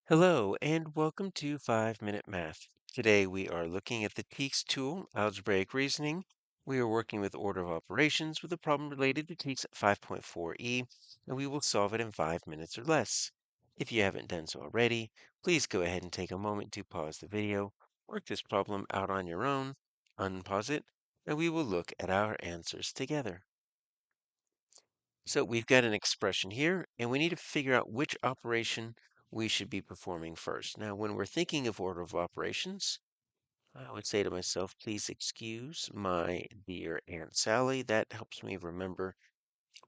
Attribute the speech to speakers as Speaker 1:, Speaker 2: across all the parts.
Speaker 1: Hello, and welcome to 5 Minute Math. Today we are looking at the TEKS tool, Algebraic Reasoning. We are working with order of operations with a problem related to TEKS 5.4e, and we will solve it in 5 minutes or less. If you haven't done so already, please go ahead and take a moment to pause the video, work this problem out on your own, unpause it, and we will look at our answers together. So we've got an expression here, and we need to figure out which operation we should be performing first. Now, when we're thinking of order of operations, I would say to myself, please excuse my dear Aunt Sally. That helps me remember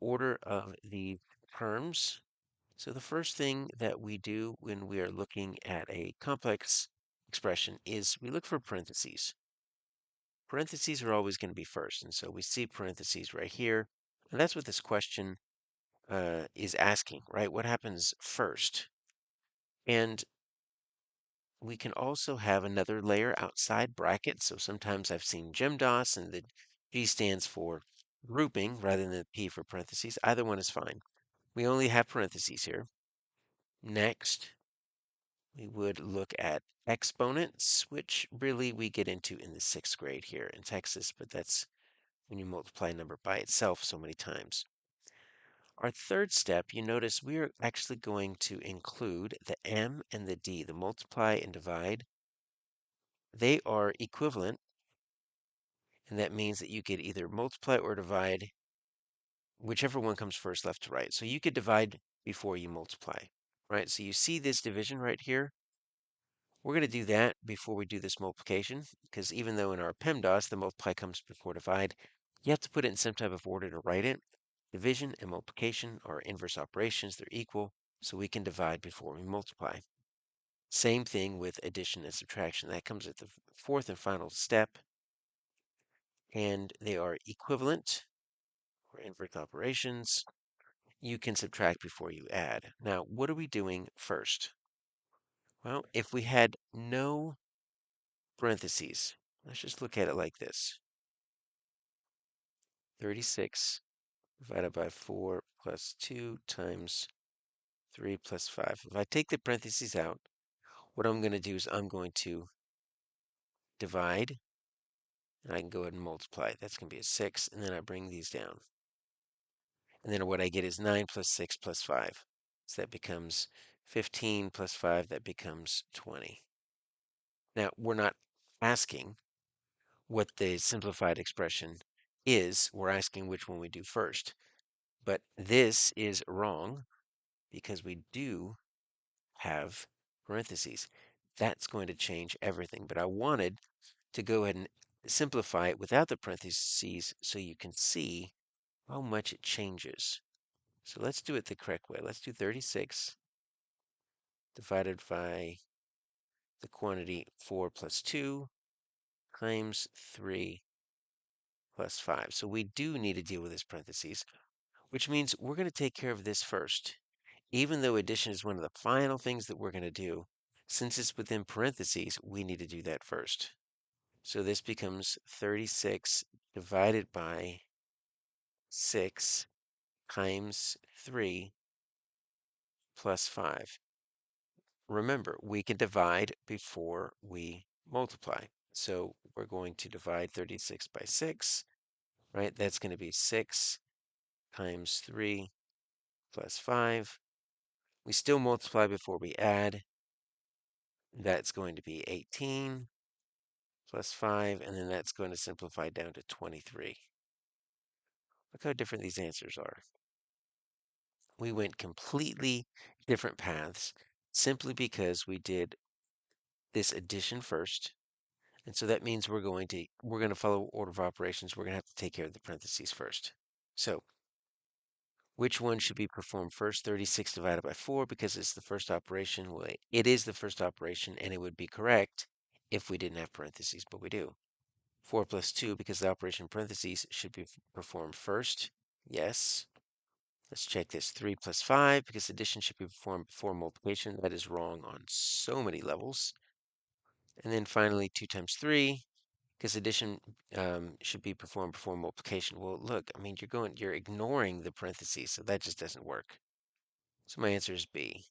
Speaker 1: order of the terms. So the first thing that we do when we are looking at a complex expression is we look for parentheses. Parentheses are always going to be first, and so we see parentheses right here. And that's what this question is asking, right? What happens first? And we can also have another layer outside brackets. So sometimes I've seen GEMDOS and the G stands for grouping rather than the P for parentheses. Either one is fine. We only have parentheses here. Next, we would look at exponents, which really we get into in the 6th grade here in Texas, but that's when you multiply a number by itself so many times. Our third step, you notice we are actually going to include the M and the D, the multiply and divide. They are equivalent, and that means that you could either multiply or divide, whichever one comes first, left to right. So you could divide before you multiply, right? So you see this division right here. We're going to do that before we do this multiplication, because even though in our PEMDAS the multiply comes before divide, you have to put it in some type of order to write it. Division and multiplication are inverse operations, they're equal, so we can divide before we multiply. Same thing with addition and subtraction. That comes at the fourth and final step, and they are equivalent or inverse operations. You can subtract before you add. Now, what are we doing first? Well, if we had no parentheses, let's just look at it like this. 36 divided by 4 plus 2 times 3 plus 5. If I take the parentheses out, what I'm going to do is I'm going to divide, and I can go ahead and multiply. That's going to be a 6, and then I bring these down. And then what I get is 9 plus 6 plus 5. So that becomes 15 plus 5, that becomes 20. Now, we're not asking what the simplified expression is. We're asking which one we do first. But this is wrong because we do have parentheses. That's going to change everything. But I wanted to go ahead and simplify it without the parentheses so you can see how much it changes. So let's do it the correct way. Let's do 36 divided by the quantity 4 plus 2 times 3 plus 5. So we do need to deal with this parentheses, which means we're going to take care of this first. Even though addition is one of the final things that we're going to do, since it's within parentheses, we need to do that first. So this becomes 36 divided by 6 times 3 plus 5. Remember, we can divide before we multiply. So we're going to divide 36 by 6, right? That's going to be 6 times 3 plus 5. We still multiply before we add. That's going to be 18 plus 5, and then that's going to simplify down to 23. Look how different these answers are. We went completely different paths simply because we did this addition first. And so that means we're going to follow order of operations. We're going to have to take care of the parentheses first. So which one should be performed first? 36 divided by 4 because it's the first operation. Well, it is the first operation, and it would be correct if we didn't have parentheses, but we do. 4 plus 2 because the operation parentheses should be performed first. Yes. Let's check this. 3 plus 5 because addition should be performed before multiplication. That is wrong on so many levels. And then finally 2 times 3 because addition should be performed before multiplication. Well, look, I mean, you're ignoring the parentheses, so that just doesn't work. So my answer is B.